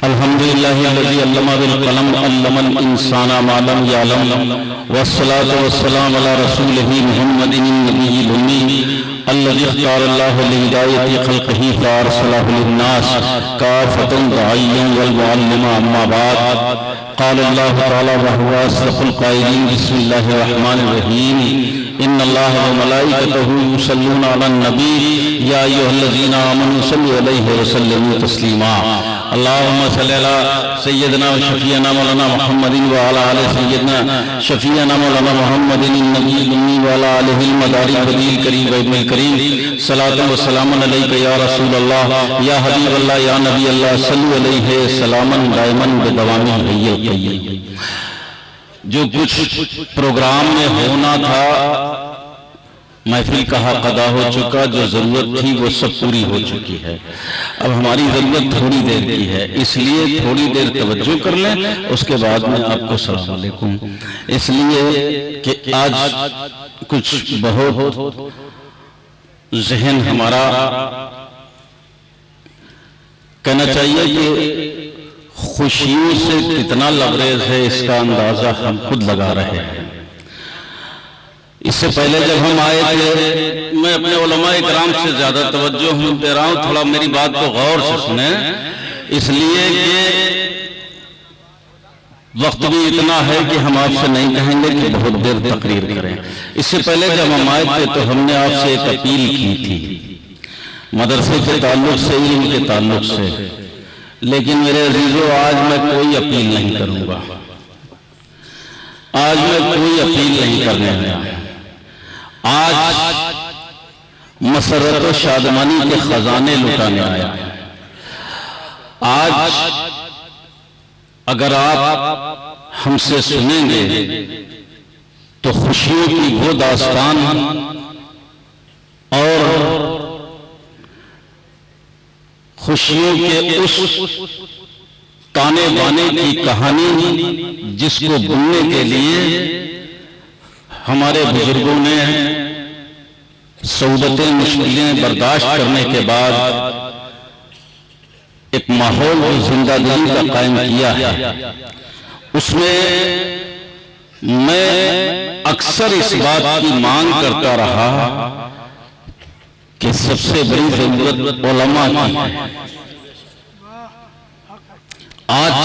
अल्हम्दुलिल्लाहिल्लज़ी अल्लमा bill क़लम अल्लमल इंसाना मा lump यअलम वस्सलातु वस्सलामु अला रसूलिही मुहम्मदिन नबिय्यिल उम्मी अल्लज़ी इख्तारल्लाहु लिहिदायति ख़ल्क़िही फ़अरसलहु लिन्नास काफ़तन दाइय्यन वल मुअल्लिमा अम्मा बाद क़ाल अल्लाहु तआला व हुवा अस्दक़ुल क़ाइलीन बिस्मिल्लाहिर रहमानिर रहीम इन्नल्लाह व मलाइकतहु युसल्लूना अलन नबी या अय्युहल्लज़ीना आमनू सल्लु अलैहि व सल्लिमू तस्लीमा अल्लाहुम्मा सल्लि अला सय्यिदना व शफ़ीअना मौलाना मुहम्मदिन व अला आलि सय्यिदना शफ़ीअना मौलाना मुहम्मदिन नबील उम्मी व अला आलिहिल मदारिक वदील करीम व इब्निल करीम सलातु व सलामुन अलैका या रसूलल्लाह या हबीबल्लाह या नबी अल्लाह सल्लु अलैहि सलामन दाइमन बिदवामिल हय्यिल क़य्यूम। जो कुछ प्रोग्राम में होना था महफिल का हक अदा हो चुका, जो जरूरत थी वो सब पूरी हो चुकी है। अब हमारी जरूरत थोड़ी देर की है, इसलिए थोड़ी देर तवज्जो कर लें, उसके बाद में आपको सलाम अलैकुम। इसलिए कि आज कुछ बहुत जहन हमारा कहना चाहिए कि खुशियों से कितना लबरेज है, इसका अंदाजा हम खुद लगा रहे हैं। इससे पहले जब हम आए थे, मैं अपने उलमाए किराम से ज्यादा तवज्जो दे रहा हूं, थोड़ा मेरी बात को गौर से सुने, इसलिए कि वक्त भी इतना है कि हम आपसे नहीं कहेंगे कि बहुत देर तकरीर करें। इससे पहले जब हम आए थे तो हमने आपसे एक अपील की थी मदरसे के ताल्लुक से, इल्म के ताल्लुक से, लेकिन मेरे अजीजों आज मैं कोई अपील नहीं करूंगा, आज मैं कोई अपील नहीं करने आया। आज मसरत व शादमानी के खजाने लुटाने आया। आज अगर आप हमसे सुनेंगे तो खुशियों की वो दास्तान और खुशियों के उस ताने बाने की कहानी जिसको बुनने के लिए हमारे बुजुर्गों ने सऊदतें मुश्किलें बर्दाश्त करने के बाद एक माहौल जिंदादिली का कायम किया है, उसमें मैं अक्सर इस बात की मांग करता रहा कि सबसे बड़ी जरूरत उलमा की है। आज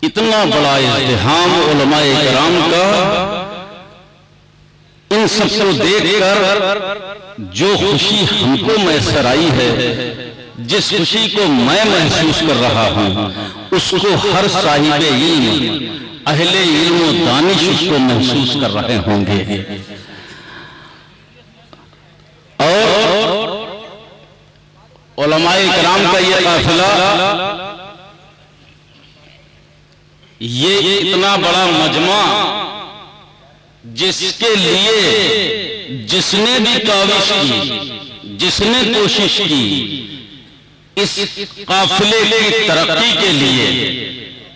इतना बड़ा इज़्तिहाम उलमाए किराम का, इन सबको देखकर जो खुशी हमको मैसर आई है, जिस खुशी को मैं महसूस कर रहा हूं, उसको हर साहिबे इल्म, अहले इल्म व दानिश उसको महसूस कर रहे होंगे। और उलमाए किराम का ये काफिला, ये इतना बड़ा मजमा, जिसके लिए जिसने भी काविश की, जिसने कोशिश की, इस काफिले की तरक्की के लिए,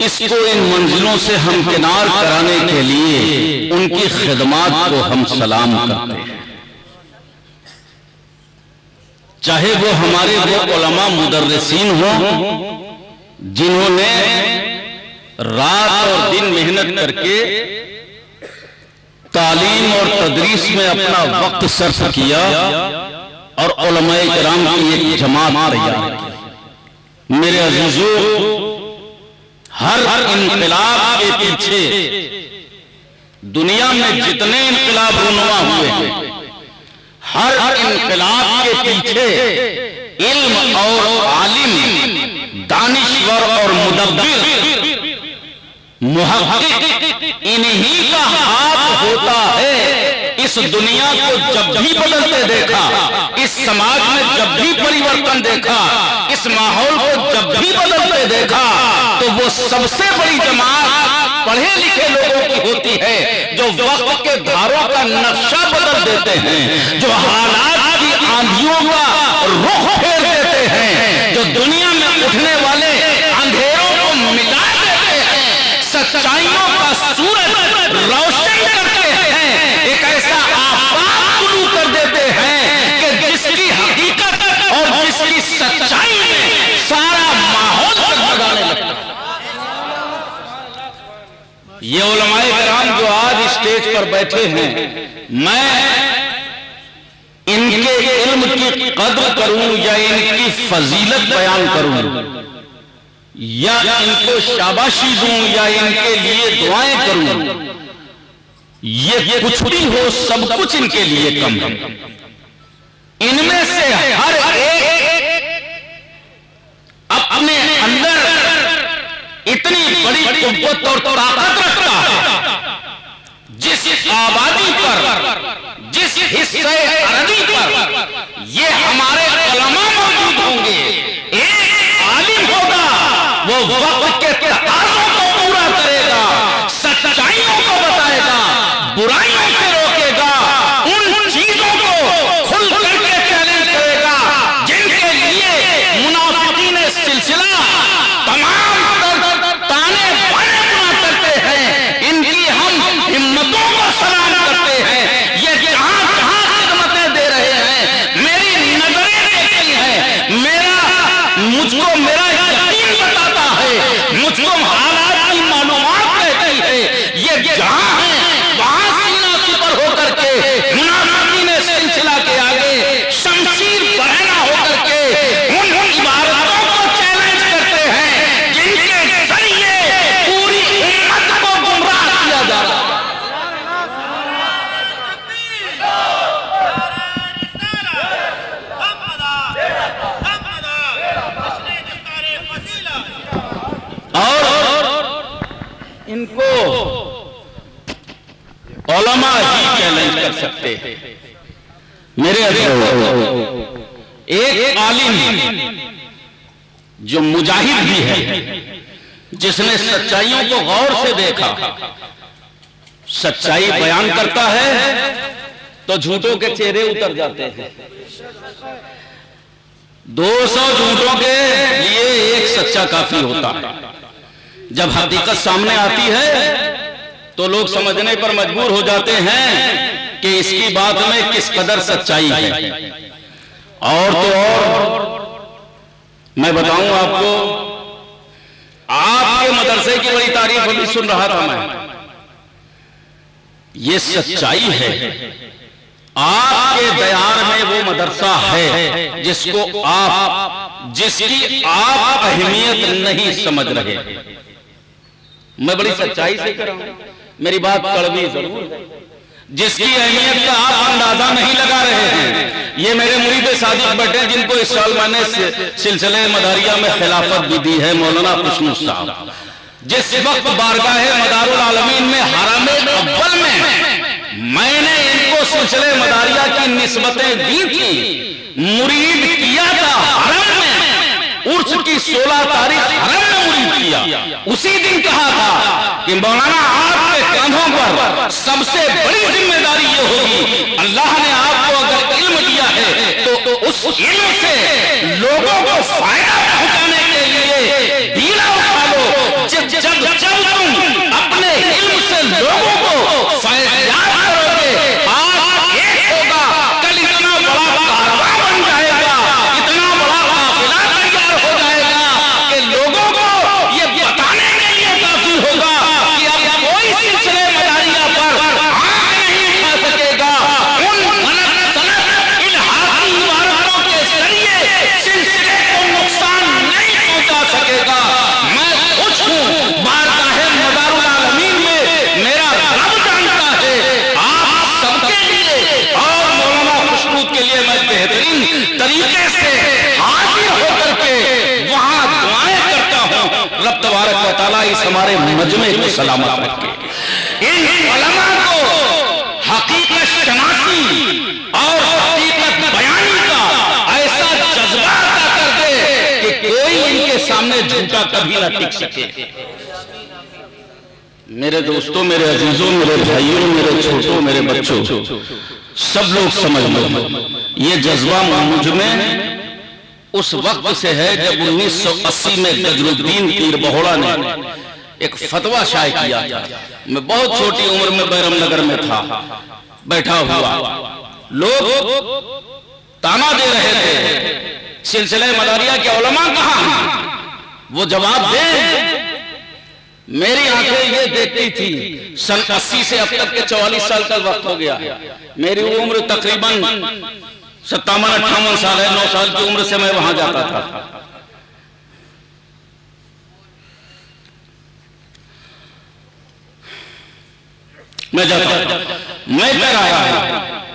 इसको इन मंजिलों से हमकिनार कराने के लिए उनकी खिदमत को हम सलाम करते हैं। चाहे वो हमारे वो उलमा मुदर्रिसीन हो जिन्होंने रात और दिन मेहनत करके तालीम और तदरीस में अपना वक्त सर्फ किया और उलमाए किराम की एक जमात तैयार की। मेरे अजीजों, हर इनकलाब के पीछे, दुनिया में जितने इनकलाब रुनुमा हुए हैं, हर इनकलाब के पीछे इल्म और आलिम, दानिश्वर और मुदब्बिर, मुहक्किक, इन्हीं का हाथ होता है। इस दुनिया को जब भी बदलते देखा, इस समाज में जब भी परिवर्तन देखा, इस माहौल को जब भी बदलते देखा, तो वो सबसे बड़ी जमात पढ़े लिखे लोगों की होती है, जो वक्त के धारों का नक्शा बदल देते हैं, जो हालात की आंधियों का रुख फेर देते हैं, जो दुनिया में उठने वाले अंधेरों को मिटा देते हैं, सच्चाइयों का सूरज रोशन करते हैं, एक ऐसा आफाक शुरू कर देते हैं कि जिसकी हकीकत और जिसकी सच्चाई में सारा ये उलमाए किराम जो आज स्टेज पर बैठे हैं, मैं इनके इल्म की कदर करूं या इनकी फजीलत बयान करूं या इनको शाबाशी दूं या इनके लिए दुआएं करूं, ये कुछ भी हो, सब कुछ इनके लिए कम है। इनमें से हर एक अपने अंदर इतनी बड़ी कुव्वत और ताकत रखता है, जिस आबादी पर, जिस हिस्से अरबी पर ये हमारे उलमा मौजूद होंगे, एक आलिम होगा, वो वक्त के तकाज़ों को पूरा करेगा, सच्चाइयों को बताएगा, बुराइयों से रोकेगा, उन चीजों को खुल करके चैलेंज करेगा जिनके लिए मुनाफिकीन सिलसिला तमाम ताने बाने बुना करते हैं। इनकी हम हिम्मतों को सलाम करते हैं। ये जहां जहां खिदमतें दे रहे हैं, मेरी नजरें देखती हैं, मुझको मेरा यकीन बताता है, मुझको हालात की मालूमात रहती है। ये जहां है वहां सीना सिपर होकर के मुनाफिकीन सिलसिला के आगे शमशीर बहना होकर के उन इबारतों को चैलेंज करते हैं जिनके जरिए पूरी उम्मत को गुमराह किया जा रहा है। इनको उलमा ही चैलेंज कर सकते हैं। मेरे एक आलिम जो मुजाहिद भी है, जिसने सच्चाइयों को गौर से देखा, सच्चाई बयान करता है तो झूठों के चेहरे उतर जाते हैं। 200 झूठों के लिए एक सच्चा काफी होता है। जब हकीकत सामने आती है तो लोग समझने पर मजबूर हो जाते हैं कि इसकी बात में किस कदर सच्चाई है। और तो और मैं बताऊं आपको, आपके मदरसे की बड़ी तारीफ अभी सुन रहा था मैं। ये सच्चाई है, आपके दयार में वो मदरसा है जिसकी आप अहमियत नहीं समझ रहे। मैं बड़ी सच्चाई से कर रहा हूं, मेरी बात कड़वी जरूर है, जिसकी अहमियत का आप अंदाजा नहीं लगा रहे हैं। ये मेरे मुरीद सादिक बैठे जिनको इस साल मैंने सिलसिले मदारिया में खिलाफत भी दी है, मौलाना खुशनू साहब। जिस वक्त बारगाहे मदारुल आलमीन में हरम अव्वल में मैंने इनको सिलसिले मदारिया की निस्बतें दी थी, मुरीद किया था हरम में, उर्स की 16 तारीख हरम में मुरीद किया। उसी दिन कहा था कि मौलाना आपके कांधों पर सबसे बड़ी जिम्मेदारी ये होगी, अल्लाह ने आपको अगर इल्म दिया है तो उस इल्म से लोगों को फायदा पहुंचाने के लिए बीड़ा उठा लो। जब तुम अपने इल्म से लोगों को फायदा करोगे, आज एक होगा, कल इतना बड़ा कारवां बन जाएगा, इतना बड़ा काफिला तैयार हो जाएगा कि लोगों को ये बताने के लिए काफी होगा कि अब कोई सिलसिले मदारिया पर आंख नहीं उठा सकेगा। उन गलत सनद इल्हादी इबारतों के जरिए सिलसिले को नुकसान नहीं पहुंचा सकेगा। मैं खुश हूं, बारगाहे मदारुल आलमीन में मेरा रब जानता है आप सबके लिए और मौलाना खुशनू के लिए मैं बेहतरीन तरीके से हाजिर होकर के वहां दुआएं करता हूं। रब तबारक व तआला इस हमारे मजमे को सलामत रखे। इन उलमा को हकीकत शनासी और हकीकत बयानी का ऐसा जज्बा अता कर दे कि कोई इनके सामने झूठा कभी न टिक सके। मेरे दोस्तों, मेरे अजीजों, मेरे भाइयों, मेरे छोटों, मेरे बच्चों, सब लोग समझ लो, ये जज्बा मुझ में उस वक्त से है जब 1980 में गजरुद्दीन पीर बहोड़ा ने एक फतवा शाये किया था। मैं बहुत छोटी उम्र में बैरम नगर में था, बैठा हुआ, लोग ताना दे रहे थे सिलसिले मदारिया के उलमा कहां हैं, वो जवाब दे। मेरी आंखें ये देखती थी। सन 80 से अब तक के 44 साल का वक्त हो गया। मेरी उम्र तकरीबन 57-58 साल है। 9 साल की उम्र से मैं वहां जाता था। मैं कर आया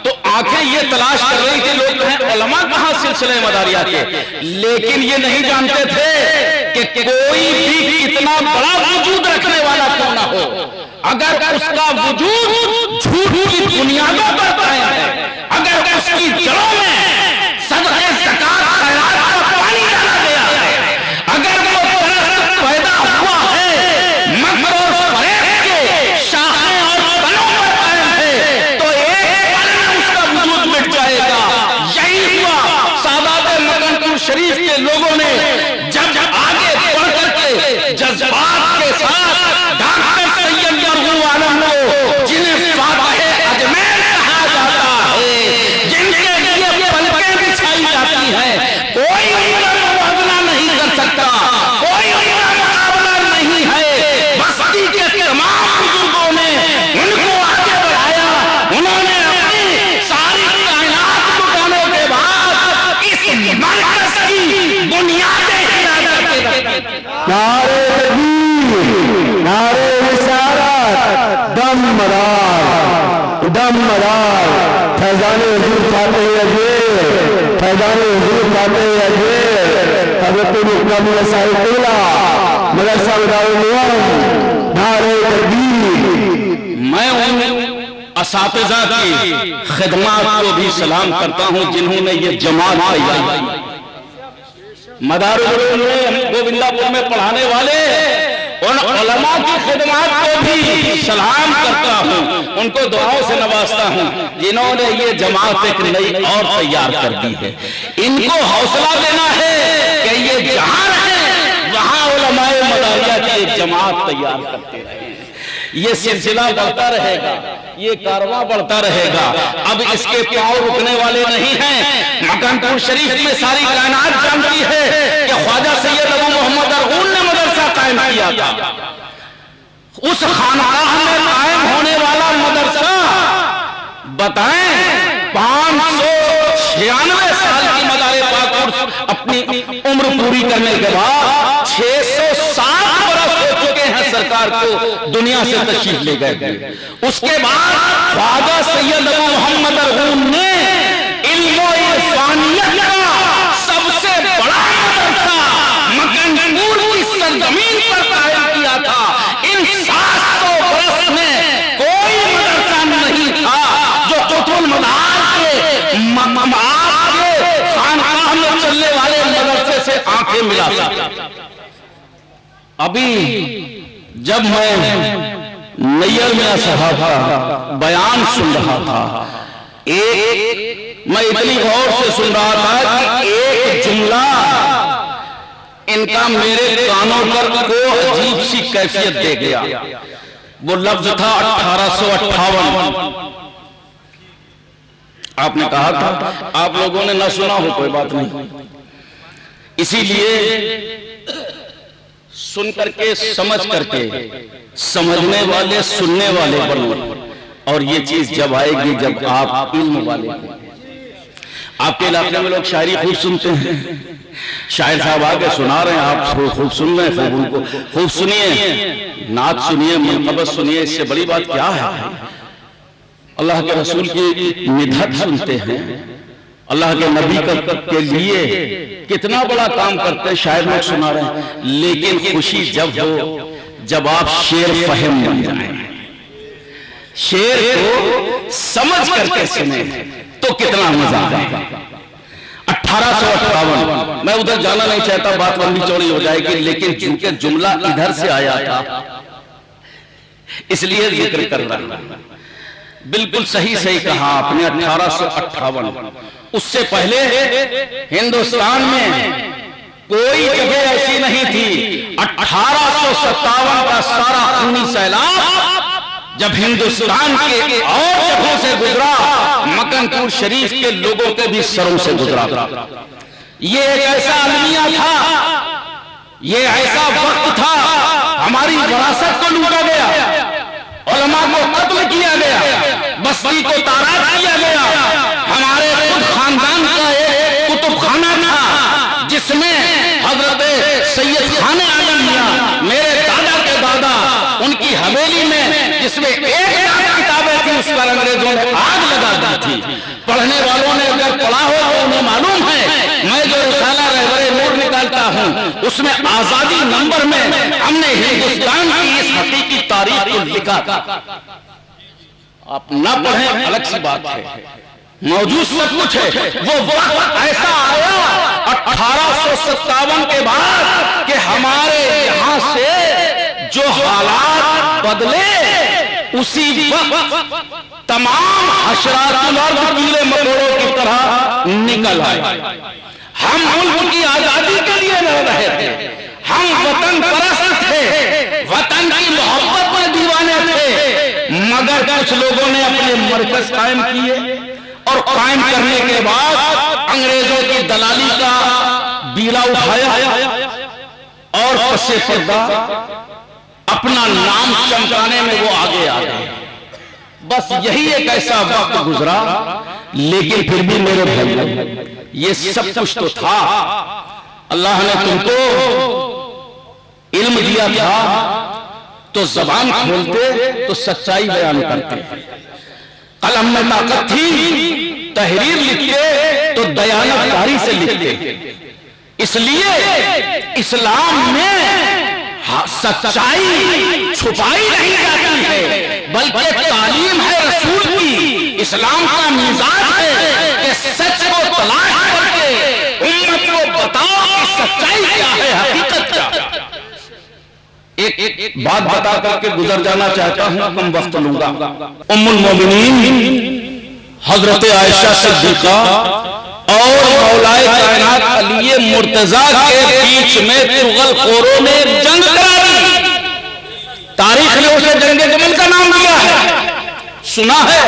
तो आंखें ये तलाश कर रही थी, लोग हैं उलमा कहां सिलसिले मदारिया के, लेकिन ये नहीं जानते थे कि कोई भी कितना बड़ा वजूद रखने वाला क्यों ना हो, अगर उसका वजूद झूठ की बुनियादों पर कायम है, अगर उसकी जड़ों में सदक़े ज़कात खैरात का पानी डाला गया है, अगर वो दरख्त पैदा हुआ है मकर और फरेब के शाखें और तनों पर कायम है, तो एक पल में उसका वजूद मिट जाएगा। यही हुआ सादात मकनपुर शरीफ के लोगों ने जब आगे बढ़ करके जज्बात के साथ डॉक्टर सैयद मरहूम आलम को, जिन्हें फातिह अजमेर कहा जाता है, जिनके लिए पलकें बिछाई जाती हैं, कोई उनका मुकाबला नहीं कर सकता, कोई उनका मुकाबला नहीं है। बस्ती के तमाम बुजुर्गों ने उनको आगे बढ़ाया। उन्होंने अपनी सारी कायनात लुटाने के बाद इस मरकज की बुनियादें हिला करके रखी। नारे तकबीर, नारे रिसालत, दम मदार, फैज़ाने हुजूर फातिह अजमेर, फैज़ाने हुजूर फातिह अजमेर, हज़रत मुक़द्दम साहिब क़िबला मदरसा दारुल उलूम, नारे तकबीर। मैं उन असातिज़ा की खिदमत को भी सलाम करता हूं जिन्होंने ये जमात तैयार की। मदारुल उलूम में गोविंदापुर में पढ़ाने वाले उन उलमा की खिदमत को भी सलाम करता हूं, उनको दुआओं से नवाजता हूं जिन्होंने ये जमात एक नई और तैयार कर दी है। इनको हौसला देना है कि ये जहां रहे वहां उलमाए मदारिया की एक जमात तैयार करते रहे। ये सिलसिला बढ़ता रहेगा, ये कारवां बढ़ता रहेगा। अब इसके पांव रुकने वाले नहीं हैं। मकनपुर शरीफ में सारी कायनात जानती है कि ख्वाजा सैयद अबू मोहम्मद अरगून ने मदरसा कायम किया था। उस खानकाह में कायम होने वाला मदरसा बताएं 596 साल की मदारे पाक अपनी उम्र पूरी करने के बाद 607 बरस हो चुके हैं सरकार को दुनिया से तशरीफ ले गए। उसके बाद ख्वाजा सैयद अबू मोहम्मद अरगून ने इल्म व इरफानियत का सबसे बड़ा मदरसा मकनपुर की सरजमीन पर कायम किया था। इन 700 बरस में कोई मदरसा नहीं था जो कुतुल मदार के खानकाह में चलने वाले मदरसे से आंखें मिला सके। अभी जब मैं नैयर में साहब का बयान सुन रहा था, मैं इतनी गौर से सुन रहा था कि एक जुमला इनका मेरे कानों पर को अजीब सी कैफियत दे गया। वो लफ्ज था 1858। आपने कहा था, आप लोगों ने ना सुना हो कोई बात नहीं, इसीलिए सुन करके समझ करके समझने वाले सुनने वाले बनो। और ये चीज जब आएगी जब आप इल्म वाले। आपके इलाके में लोग शायरी खूब सुनते हैं, शायर साहब आके सुना रहे हैं, आप खूब सुन रहे हैं, खूब उनको खूब सुनिए, नात सुनिए, मनक़बत सुनिए। इससे बड़ी बात क्या है? अल्लाह के रसूल की निधत सुनते हैं, अल्लाह के नबी के लिए कितना बड़ा काम करते हैं, शायर लोग सुना रहे हैं। लेकिन खुशी जब हो जब आप शेर फहम बन जाए, शेर को समझ करके सुने तो कितना मजा आएगा। 1858 मैं उधर जाना नहीं चाहता, बात लंबी चौड़ी हो जाएगी, लेकिन चूंकि जुमला इधर से आया था इसलिए जिक्र कर रहा हूं। बिल्कुल सही कहा आपने, 1858। उससे पहले हिंदुस्तान में कोई जगह ऐसी नहीं थी। 1857 का सारा खूनी सैलाब जब हिंदुस्तान के और जगहों से गुजरा, मकनपुर शरीफ के लोगों के भी सरों से गुजरा था। ये एक ऐसा अलमिया था, ये ऐसा वक्त था हमारी विरासत को लूटा गया, उलमा को कत्ल किया गया, बस्ती को ताराज किया गया। हमारे खुद खानदान का एक कुतुब खाना था जिसमें हजरत सैयद खान आलम मियां, मेरे दादा के दादा, उनकी हवेली में जिसमें 1,00,000 किताबें थी उस पर अंग्रेजों ने आग लगा दी थी। पढ़ने वालों ने अगर पढ़ा हो तो उन्हें मालूम है, मैं जो रिसाला रहबरे नूर निकालता हूं उसमें आजादी नंबर में हमने हिंदुस्तान की इस हकीकी तारीख को लिखा था। आप ना पढ़ें अलग सी बात है, मौजूद सब कुछ है। वो वक्त ऐसा आया 1857 के बाद कि हमारे यहां से जो हालात बदले, उसी वक्त तमाम हशरातुल अर्द कीड़े मकोड़ों की तरह निकल आए। हम मुल्क की आजादी के लिए लड़ रहे थे, हम वतन परस्त थे, वतन की मोहब्बत में दीवाने थे, मगर कुछ लोगों ने अपने मरकज कायम किए और कायम करने के बाद अंग्रेजों की दलाली का बीड़ा उठाया और पसे पर्दा अपना नाम चमकाने में वो आगे आ गए। बस यही एक ऐसा वक्त गुजरा, लेकिन फिर भी मेरे भाई ये सब कुछ तो था। अल्लाह ने तुमको इल्म दिया था तो जबान खोलते तो सच्चाई बयान करते, कलम में ताकत थी तहरीर लिखते तो दयानतकारी से लिखते। इसलिए इस्लाम में सच्चाई छुपाई नहीं जाती है, बल्कि तालीम है रसूल की। इस्लाम का मिजाज है कि सच को तलाश करके उम्मत को बताओ कि सच्चाई क्या है, हकीकत क्या। एक बात बता करके गुजर जाना चाहता हूं, कम वक्त लूंगा। उम्मुल मोमिनीन हजरत आयशा सिद्दीका और मौलाए कायनात अली मुर्तजा के बीच में तुगलखोरों ने जंग करा दी। तारीख ने उसे जंगे जमल का नाम दिया है, सुना है।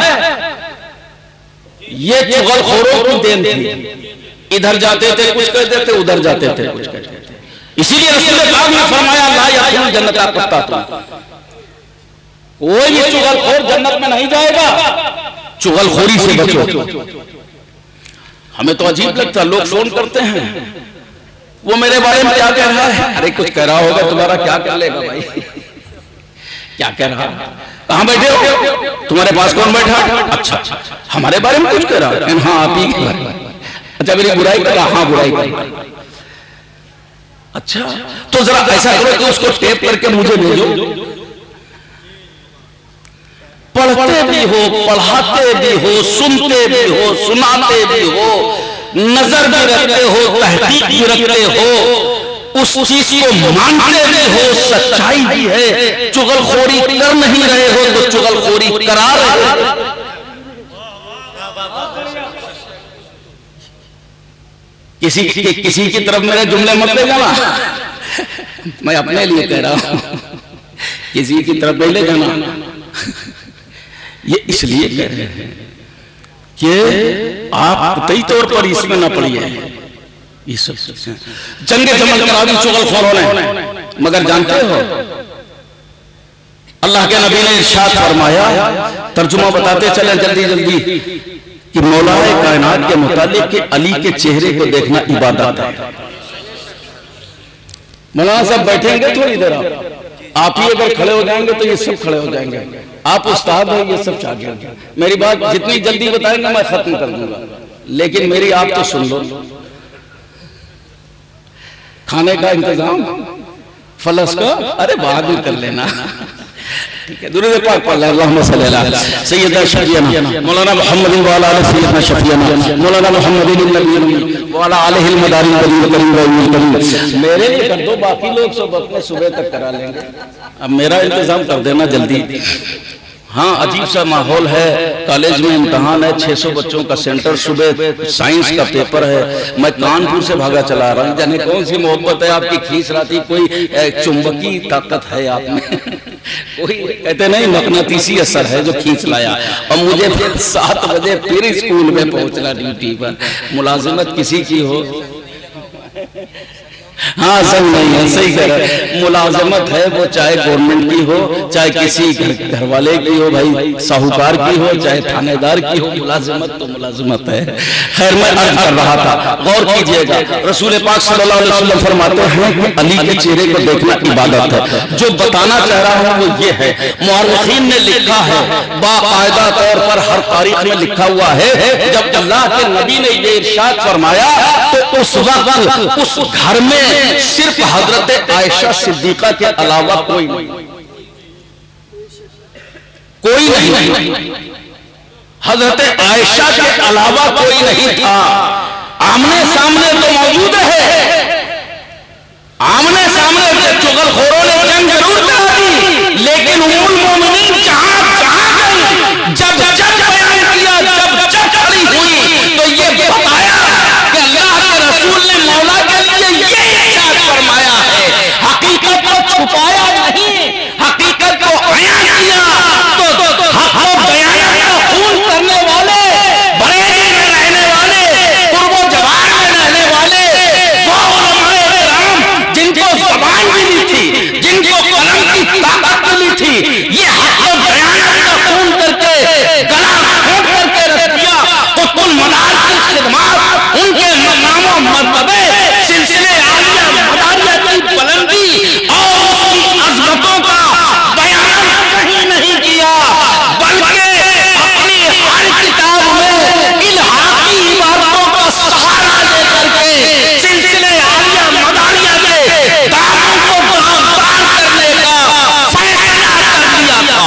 ये तुगलखोरों की देन थी, इधर जाते थे कुछ कहते थे, उधर जाते थे कुछ कहते थे। इसीलिए रसूल पाक ने फरमाया ला यदखुल जन्नत कुत्ता, कोई भी चुगलखोर जन्नत में नहीं जाएगा, चुगलखोरी से बचो। हमें तो अजीब लगता, लोग फोन करते हैं, वो मेरे बारे में क्या कह रहा है। अरे कुछ कह रहा होगा, तुम्हारा क्या कर लेगा भाई, क्या कह रहा है, कहां बैठे हो, तुम्हारे पास कौन बैठा। अच्छा हमारे बारे में कुछ कह रहा है, हाँ आप ही। अच्छा मेरी बुराई कर रहा, हाँ बुराई कर। अच्छा तो जरा ऐसा करो कि उसको टेप करके मुझे भेजो, पढ़ते भी हो, पढ़ाते भी हो, सुनते भी हो, सुनाते भी हो, नजर भी रखते हो, तहकीक भी रखते हो, उस चीज को मानते भी हो, सच्चाई भी है, चुगलखोरी कर नहीं रहे हो तो चुगलखोरी करा रहे हो। किसी की तरफ मेरे जुमले मत ले जाना, मैं अपने लिए कह रहा हूं, किसी की तरफ नहीं ले जाना। ये इसलिए कह रहे हैं कि आप कई तौर पर इसमें ना पड़िए। ये सब जंगे जमल करा दी चुगलखोरों ने, मगर जानते हो अल्लाह के नबी ने इरशाद फरमाया, तर्जुमा बताते चले जल्दी जल्दी, कि मौलाए कायनात के मुतालिक कि अली के चेहरे को देखना इबादत है। मौलाना साहब बैठेंगे थोड़ी देर, आप ही अगर खड़े हो जाएंगे तो ये सब खड़े हो जाएंगे। आप उस्ताद हो, ये सब चाहिए। मेरी बात जितनी जल्दी बताएंगे मैं खत्म कर दूंगा, लेकिन मेरी आप तो सुन लो। खाने का इंतजाम फलस का अरे बाद में कर लेना, ठीक है। दुरूद पाक पढ़ ले, अल्लाहुम्मा सल्ली अला सय्यदना शफीअना मौलाना मुहम्मदिन व अला सय्यदना शफीअना मौलाना मुहम्मदिन नबी व अला आलिहिल मदारिन करीम। मेरे लिए कर दो, बाकी लोग सब अपने सुबह तक करा लेंगे, अब मेरा इंतजाम कर देना जल्दी। हाँ अजीब सा माहौल है, कॉलेज में इम्तहान है, 600 बच्चों का सेंटर, सुबह साइंस का पेपर है। मैं कानपुर से भागा चला रहा हूँ, जाने कौन सी मोहब्बत है आपकी खींच रहा थी, कोई चुंबकी ताकत है आप में, कोई कहते नहीं मकनातीसी असर है जो खींच लाया। और मुझे फिर 7 बजे फिर स्कूल में पहुंचना ड्यूटी पर, मुलाजिमत किसी की हो हाँ संग नहीं है, सही कह रहे हैं। मुलाजमत है वो चाहे गवर्नमेंट की हो, चाहे किसी घर वाले की हो, भाई साहूकार की हो, चाहे थानेदार की हो, मुलाजमत तो मुलाजमत है। खैर मैं अर्ज कर रहा था, गौर कीजिएगा, रसूल पाक सल्लल्लाहु अलैहि वसल्लम फरमाते हैं कि अली के चेहरे को देखना इबादत है। जो बताना चाह रहा हूँ वो ये है, मुअर्रिखीन ने लिखा है, बाकायदा तौर पर हर तारीख में लिखा हुआ है, जब अल्लाह के नबी ने ये इरशाद फरमाया तो उस वक्त उस घर में सिर्फ हजरत आयशा सिद्दीका के अलावा कोई नहीं, हजरत आयशा के अलावा कोई नहीं था। आमने सामने तो मौजूद है, आमने सामने चुगलखोरों ने जंग जरूर करा दी, लेकिन उम्मुल मोमिनीन जहां गई, जब बयान किया, जब खड़ी हुई तो ये बताया कि अल्लाह के रसूल ने मौला के लिए ये इरशाद फरमाया है। हकीकत को छुपाया नहीं, हकीकत को बयान किया। तो हक को बयान का खून करने वाले, बरेली में रहने वाले, पूर्व जवान में रहने वाले वो उलमाए किराम जिनको ज़बान मिली थी, जिनको कलम की ताकत मिली थी, ये हक को बयान का खून करके गला घोंट करके रख दिया। तो कुल मदार की खिदमत, उनके मकाम और मर्तबे, सिलसिले आलिया मदारिया की बुलंदी और उसकी अज़मतों का बयान कहीं नहीं किया, बल्कि अपनी हर किताब में इल्हाकी इबारतों का सहारा लेकर के सिलसिले आलिया मदारिया के दामों को दामदार करने का फैसला कर लिया था।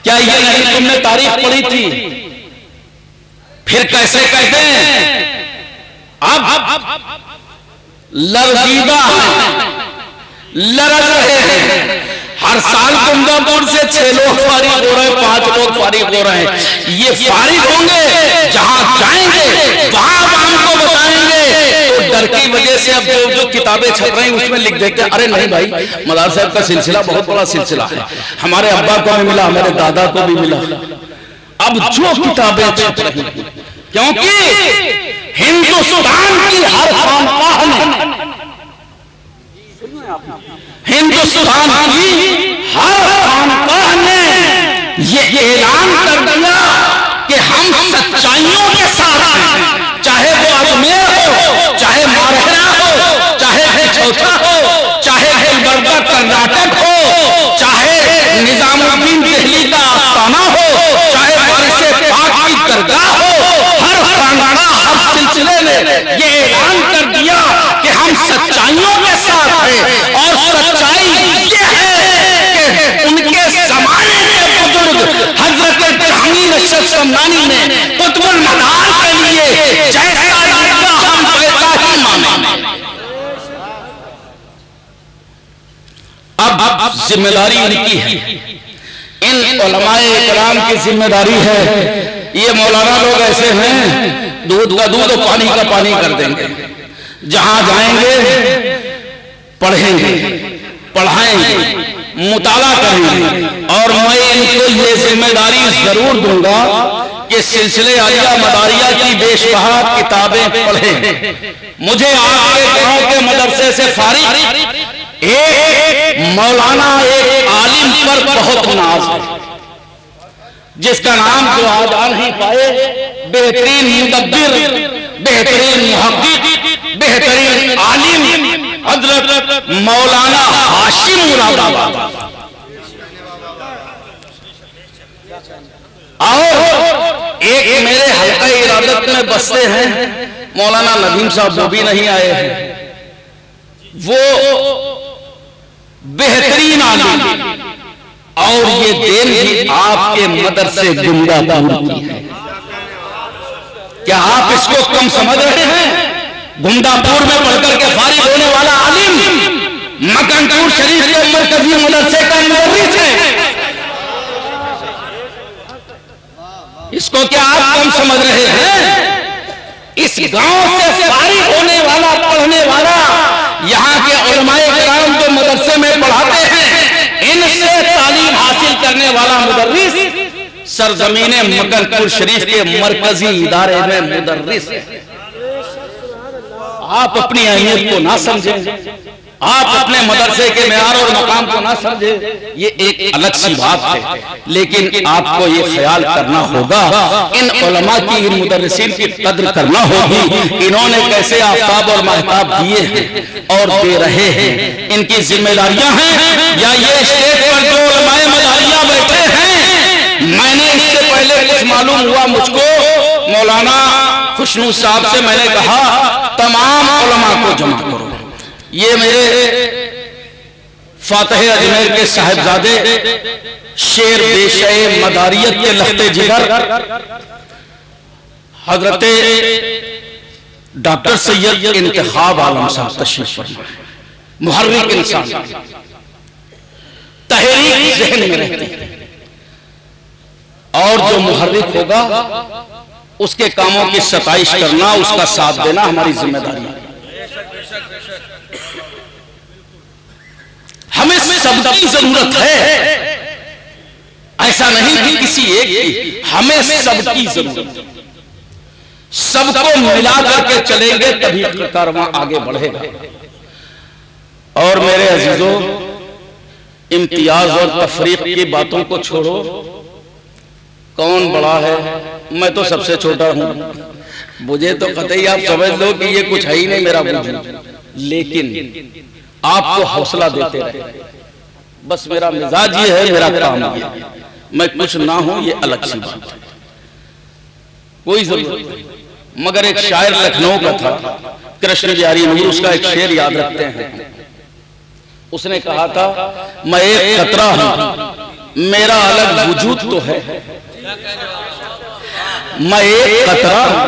क्या ये नहीं तुमने तारीख पढ़ी थी? फिर कैसे कहते हैं अब लरजीदा लरज रहे हैं। हर साल कुंदापुर से 6 लोग फारिग हो रहे हैं, 5 लोग फारिग हो रहे हैं। ये फारिग होंगे, जहां जाएंगे वहां हमको बताएंगे। तो डर की वजह से अब जो किताबें छप रही हैं उसमें लिख देते हैं, अरे नहीं भाई, मदार साहब का सिलसिला बहुत बड़ा सिलसिला है, हमारे अब्बा को भी मिला, हमारे दादा को भी मिला। अब जो किताबें छप रही हैं, क्योंकि हिंदुस्तान की हर खानकाह में, हिंदुस्तान की हर खानकाह ने ये ऐलान कर दिया कि हम सच्चाइयों के साथ हैं, चाहे वो अजमेर हो, चाहे मारहरा हो, चाहे बिछौछा हो, चाहे गुलबर्गा कर्नाटक हो, चाहे निजामुद्दीन दिल्ली का आस्थाना हो, चाहे वारिसे पाक की दरगाह हो, हर खानकाह, हर सिलसिले ने ये ऐलान कर दिया कि हम सच्चाइयों के साथ हैं। और सच्चाई ये है कि उनके जमाने के बुजुर्ग हजरत जहांगीर अशरफ समदानी ने कुतुबुल मदार के लिए जैसा लिखा हम वैसा ही माने। अब जिम्मेदारी उनकी है, इन उलमाए इकराम की जिम्मेदारी है। ये मौलाना लोग ऐसे हैं, दूध का दूध और पानी का पानी कर देंगे, जहां जाएंगे पढ़ेंगे, पढ़ाएंगे, मुताला करेंगे। और मैं इनको ये जिम्मेदारी जरूर दूंगा कि सिलसिले आलिया मदारिया की बेशबहा किताबें पढ़ें। मुझे आपके गांव के मदरसे से फारिग एक मौलाना, एक आलिम पर बहुत नाज है, जिसका नाम जो आज आ नहीं पाए, बेहतरीन मुदब्बिर, बेहतरीन मुहक्किक, बेहतरीन आलिम हजरत मौलाना हाशिम मुरादाबाद। और एक मेरे हल्का इरादत में बसते हैं मौलाना नदीम साहब, वो भी नहीं आए हैं। वो बेहतरीन आलिम, और ये देन भी आपके मदरसे गुंदापुर की है। क्या आप इसको कम समझ रहे हैं? गुंदापुर में पढ़कर के फारिग होने वाला आलिम मकनपुर शरीफ के मरकजी मदरसे का मुदर्रिस है। इसको क्या आप कम समझ रहे हैं? इस गांव से फारिग होने वाला, पढ़ने वाला, यहाँ के उलमाए किराम जो मदरसे में पढ़ाते हैं, इनसे तालीम हासिल करने वाला मुदर्रिस सरजमीने मकनपुर शरीफ के मरकजी इदारे में मुदर्रिस हैं। आप अपनी अहमियत को ना समझें, आप अपने मदरसे के मेयार और मकाम को ना समझें, ये एक अलग सी बात है। लेकिन आपको ये ख्याल करना होगा, इन उलमा की, इन मुदर्रिसीन की कद्र करना होगी। इन्होंने कैसे आफताब और महताब दिए हैं और दे रहे हैं, इनकी जिम्मेदारियां हैं। या ये स्टेज पर जो उलमाए मदारियां बैठे हैं, मैंने इससे पहले कुछ मालूम हुआ मुझको, मौलाना खुशनू साहब से मैंने कहा तमाम उलमा को जमा करो। ये मेरे फातह अजमेर के साहिबजादे शेर बेशे मदारियत के लखते जिगर हजरत डॉक्टर सैयद इंतखाब आलम साहब तशरीफ फरमा, मुहर्रिक इंसान, तहरीक ज़हन में रहती है, और जो मुहर्रिक होगा उसके कामों की सताइश करना, उसका साथ देना हमारी जिम्मेदारी है। हमें सबकी जरूरत है, ऐसा नहीं कि किसी एक की, हमें सबकी जरूरत है। सबको मिला करके चलेंगे तभी कारवां आगे बढ़ेगा। और मेरे अजीजों, इम्तियाज और तफरीक की बातों को छोड़ो, कौन बड़ा है, मैं तो सबसे छोटा हूं, मुझे तो कतई आप समझ लो कि ये कुछ है ही नहीं मेरा वजूद, लेकिन आपको हौसला देते रहे। बस मेरा मिजाज ये है, मेरा काम ये है, मैं कुछ ना हूं ये अलग सी बात है, कोई जरूरत नहीं। मगर एक शायर लखनऊ का था, कृष्ण बिहारी नूर, उसका एक शेर याद रखते हैं। उसने कहा था, मैं एक कतरा हूं, मेरा अलग वजूद तो है। मैं एक कतरा हूं,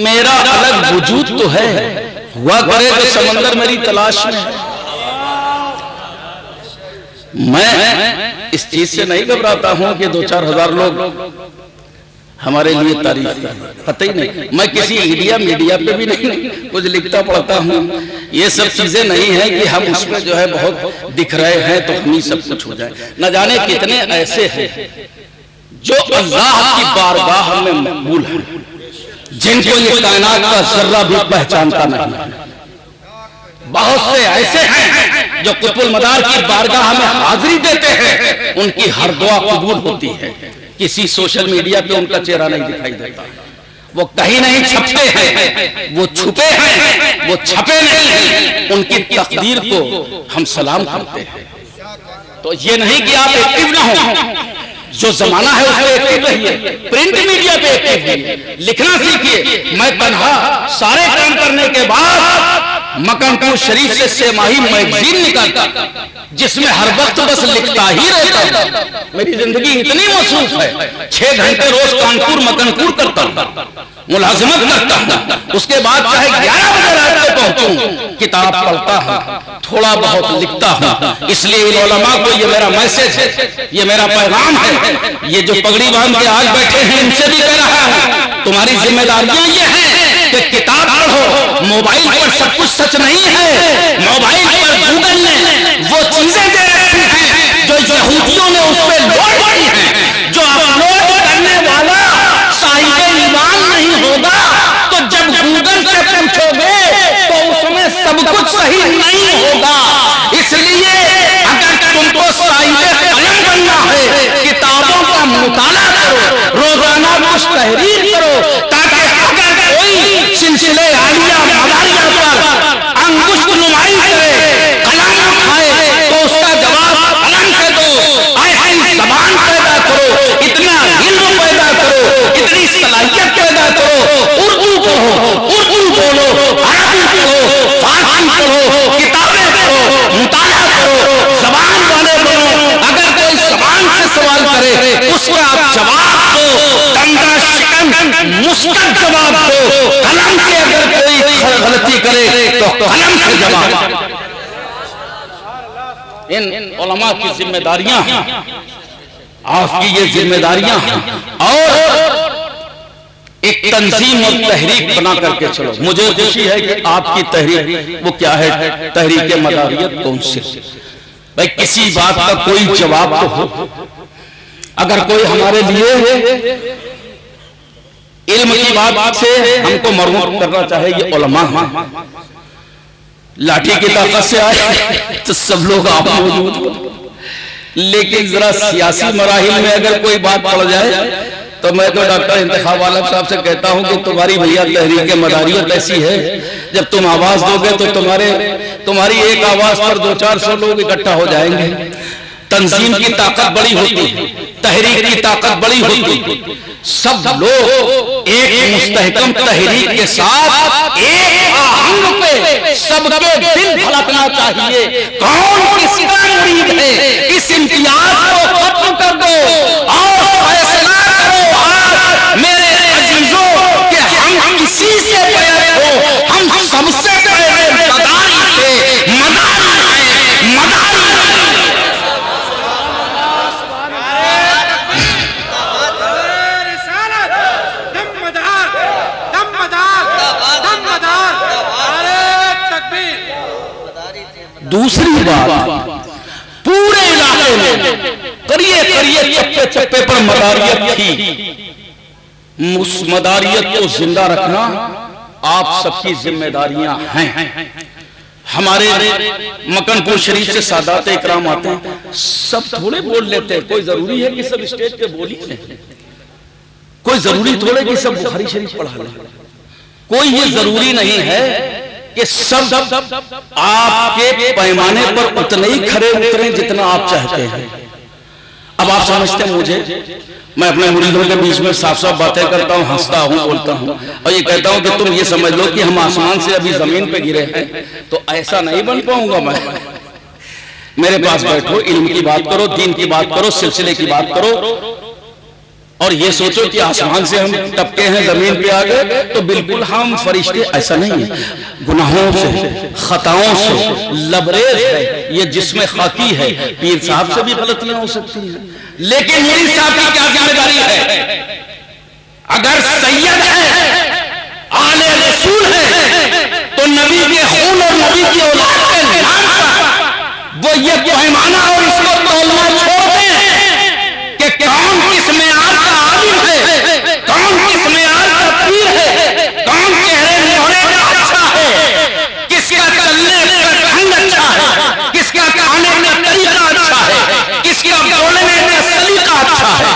मेरा अलग वजूद तो है, हुआ करे तो समंदर मेरी तलाश में है। मैं इस चीज से नहीं घबराता हूं कि 2-4 हजार लोग हमारे लिए तारीफ करें, पता ही नहीं। मैं किसी मीडिया पे भी नहीं कुछ लिखता पढ़ता हूं। ये सब चीजें नहीं है कि हम उसमें जो है बहुत दिख रहे हैं तो हम ही सब कुछ हो जाए। न जाने कितने ऐसे हैं जो अल्लाह की बारगाह में मकबूल हैं, जिनको ये कायनात का जर्रा भी पहचानता नहीं। बहुत से ऐसे हैं जो कुतुबुल मदार की बारगाह में हाजिरी देते हैं, उनकी हर दुआ कबूल होती है। किसी सोशल मीडिया पे उनका चेहरा नहीं दिखाई देता, वो कहीं नहीं छपते हैं, वो छुपे हैं, वो छपे नहीं हैं। उनकी तकदीर को हम सलाम करते हैं। तो ये नहीं कि आप एक्टिव ना हो, जो जमाना है उसमें एक्टिव रहिए, प्रिंट मीडिया पे एक्टिव रहिए, लिखना सीखिए। मैं तन्हा सारे काम करने के बाद मकनपुर शरीफ से सेमाही मैगजीन निकालता, जिसमें हर वक्त बस लिखता ही रहता हूं। मेरी जिंदगी इतनी मसरूफ है, 6 घंटे रोज कानपुर मकनपुर करता हूं, मुलाजिमत करता हूं, उसके बाद चाहे 11 बजे रात को पहुंचूं, किताब पढ़ता हूं, थोड़ा बहुत लिखता हूं। इसलिए इन उलमा को ये मेरा मैसेज है, ये मेरा पैगाम है। ये जो पगड़ी बांध के आज बैठे हैं, इनसे भी कह रहा हूं, तुम्हारी जिम्मेदारियां ये हैं कि किताब पढ़ो। मोबाइल पर सब कुछ सच नहीं है। मोबाइल पर गूगल ने वो चीजें दे रखी हैं जो यहूदियों ने उस पर लोड की हैं। जो अपलोड करने वाला साहिब ईमान नहीं होगा, तो जब गूगल से पूछोगे तो उसमें सब कुछ सही नहीं होगा। इसलिए अगर तुमको साहिब कलम बनना है, किताबों का मुताला करो, रोजाना कुछ तहरीर करो, ताकि अगर कोई सिलसिले आलिया मदारिया पर अंगुष्ठ नुमाई करे, कलम उठाए, तो उसका जवाब कलम से दो। ऐसी जबान पैदा करो, इतना इल्म पैदा करो, इतनी सलाहियत पैदा करो। उर्दू पढ़ो, उर्दू बोलो, अरबी पढ़ो, फारसी पढ़ो, किताबें पढ़ो, मुताला करो, जबान वाले बनो। अगर कोई जबान से सवाल करे, उसका आप जवाब दो, तंगा शिकन मुस्कत जवाब दो। कलम से अगर कोई गलती करे तो कलम से जवाब। इन उलमा की जिम्मेदारियां हैं, आपकी ये जिम्मेदारियां हैं। और एक तंजीम और तहरीक बना करके चलो। मुझे खुशी है कि आपकी तहरीक वो क्या है, तहरीक मदारियत काउंसिल। भाई किसी बात का कोई जवाब तो हो, अगर कोई हमारे लिए इल्म की बात से हमको मरहूम करना चाहे, ये उलमा हैं। लाठी की ताकत से आए तो सब लोग आप मौजूद हो, लेकिन जरा सियासी मराहिल में अगर कोई बात पड़ जाए तो मैं तो डॉक्टर इंतखाब आलम साहब से कहता हूं कि तुम्हारी भैया तहरीक मदारियत ऐसी है, जब तुम आवाज दोगे तो तुम्हारी एक आवाज पर 200-400 लोग इकट्ठा हो जाएंगे। तंजीम की ताकत बड़ी होती है, तहरीक की ताकत बड़ी होती है। सब लोग एक मुस्तहकम तहरीक के साथ एक आहंग पे सबके दिल धड़कना चाहिए। कौन किसका मुरीद है, इस इम्तियाज को खत्म कर दो और फैसला करो आज मेरे अजीजों कि हम किसी से बैर हो, हम सबसे पहले मदारी थे, मदारी दूसरी बात, पूरे इलाके में करिए चप्पे चप्पे पर मदारियत थी। उस मदारियत को जिंदा रखना आप सबकी जिम्मेदारियां हैं। हमारे मकनपुर शरीफ से सादात इकराम आते हैं, सब थोड़े बोल लेते हैं। कोई जरूरी है कि सब स्टेज पे बोली है? कोई जरूरी थोड़े कि सब बुखारी शरीफ पढ़ा ले? कोई ये जरूरी नहीं है कि सब आपके पैमाने पर उतने ही खरे उतरे जितना आप चाहते हैं। अब आप समझते हैं मुझे, मैं अपने मुरीदों के बीच में साफ साफ बातें करता हूँ, हंसता हूँ, बोलता हूँ और ये कहता हूँ कि तुम ये समझ लो कि हम आसमान से अभी जमीन पे गिरे हैं, तो ऐसा नहीं बन पाऊंगा मैं। मेरे पास बैठो, इल्म की बात करो, दीन की बात करो, सिलसिले की बात करो और ये सोचो कि आसमान से हम टपके हैं, जमीन पे आ गए तो बिल्कुल हम फरिश्ते, ऐसा नहीं है। गुनाहों से, खताओं से लबरेज है, ये जिस्म खाकी है। पीर साहब से भी गलतियां हो सकती हैं, लेकिन मुरीद साहब की क्या जिम्मेदारी है? अगर सैयद है, आले रसूल है, तो नबी के खून और नबी की औलाद के नाम पर वो ये पैमाना और इसको तौलना छोड़ दें कि कौन किस मेयार का आलिम है, कौन किस मेयार का पीर है, कौन चेहरे मोहरे का अच्छा है, किसका चलने का ढंग अच्छा है, किसका खाने का तरीका अच्छा है, किसका बोलने का सलीका अच्छा है।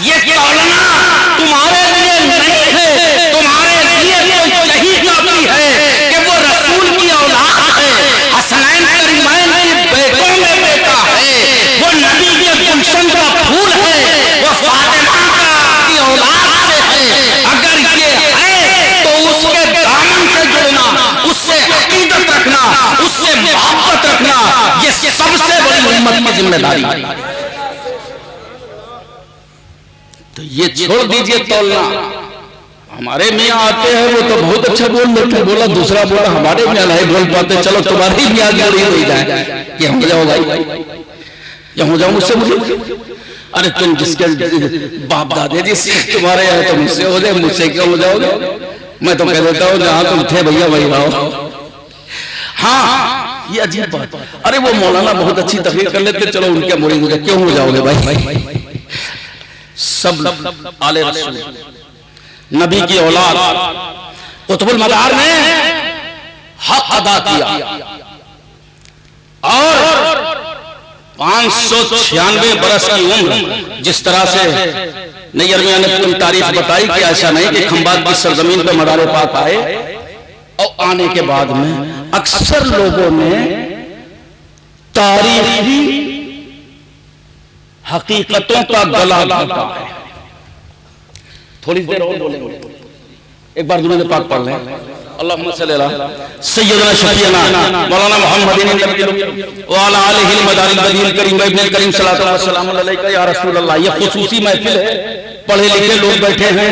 ये तौलना तुम्हारे लिए नहीं है, तुम्हारे लिए तो यही काफी है कि वो रसूल की औलाद है, हसनैन करीमैन की बेटों में बेटा है, वो नबी के गुलशन का फूल है, वो फातिमा की औलाद से है। अगर ये है तो उसके दामन से जुड़ना, उससे अकीदत रखना, उससे मोहब्बत रखना, ये सबसे बड़ी उम्मत की जिम्मेदारी है। तो ये छोड़ दीजिए तौलना। हमारे मियाँ आते हैं, वो तो बहुत अच्छा बोल लेते हैं, बोला दूसरा बोला, हमारे मियाँ नहीं बोल पाते, चलो तुम्हारी मियाँ जोड़ी हो जाए कि हम जाओ भाई, या हो जाओ मुझसे, मुझे अरे तुम जिसके बाप दादे जी से तुम्हारे यहाँ तो मुझसे हो जाए, मुझसे क्यों हो जाओगे? मैं तो कह देता हूँ जहाँ तुम थे भैया वही रहो। हाँ, ये अजीब बात। अरे वो मौलाना बहुत अच्छी तकरीर कर लेते, चलो उनके मुरीद हो जाए, क्यों हो जाओगे भाई? सब आले रसूल, नबी की औलाद, कुतुबुल मदार ने हक अदा किया और 596 बरस की उम्र, जिस तरह से नैयर मियां ने पूरी तारीफ बताई कि ऐसा नहीं कि खंबात की सरजमीन पर मदार पाक आए और आने के बाद में अक्सर लोगों ने तारीखी हकीकतों का गला घोटा है। थोड़ी देर और बोलेंगे, एक बार दुरूद पाक पढ़ लें। अल्लाहुम्मा सल्ली अला सय्यदना शफीना मौलाना मुहम्मदिन व अला आलिहिल मदारिल बदील करीम इब्न करीम सल्लल्लाहु अलैहि वसल्लम अलैका या रसूल अल्लाह। ये खुसूसी महफिल है, पढ़े लिखे लोग बैठे हैं,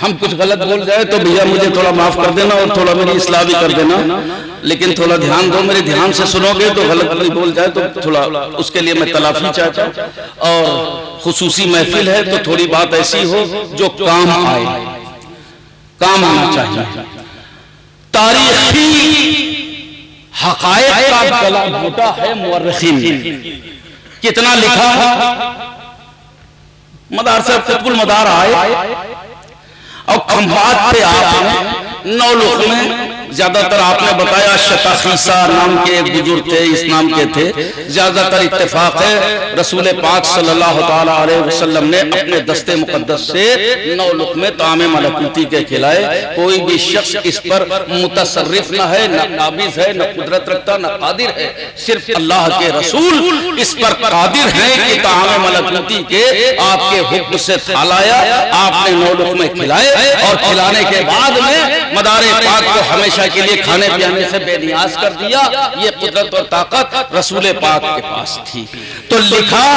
हम कुछ गलत बोल जाए तो भैया मुझे थोड़ा माफ कर देना और थोड़ा मेरी इस्लाह भी कर देना, लेकिन थोड़ा ध्यान दो, मेरे ध्यान से सुनोगे तो गलत नहीं बोल जाए तो थोड़ा उसके लिए मैं तलाफी चाहता हूँ। और खुसूसी महफिल है तो थोड़ी बात ऐसी हो जो काम आए, काम आना चाहिए। तारीखी हकायक का गला घोटा है मुअर्रिखीन। कितना लिखा मदार से कुतुबुल मदार आए और खंभात पे आपने 9 लोग में, ज्यादातर आपने बताया शताखीसा नाम के एक बुजुर्ग थे, इस नाम के थे, ज्यादातर इत्तेफाक है रसूल पाक सल्लल्लाहु ताला अलैहि वसल्लम ने अपने दस्ते मुकद्दस से 9 लोग में तामे मलकूती के खिलाए। कोई भी शख्स इस पर मुतसर्रिफ न है, न काबिज है, न कुदरत रखता, न कादिर है, सिर्फ अल्लाह के रसूल इस पर कादिर है कि तामे मलकूती के आपके हुक्म से थालाया, आपने 9 लोग में खिलाए और खिलाने के बाद में मदारे पाक को हमेशा के लिए खाने पियाने से बेनियाज कर दिया। ये कुदरत और ताकत रसूल पाक के पास थी। तो लिखा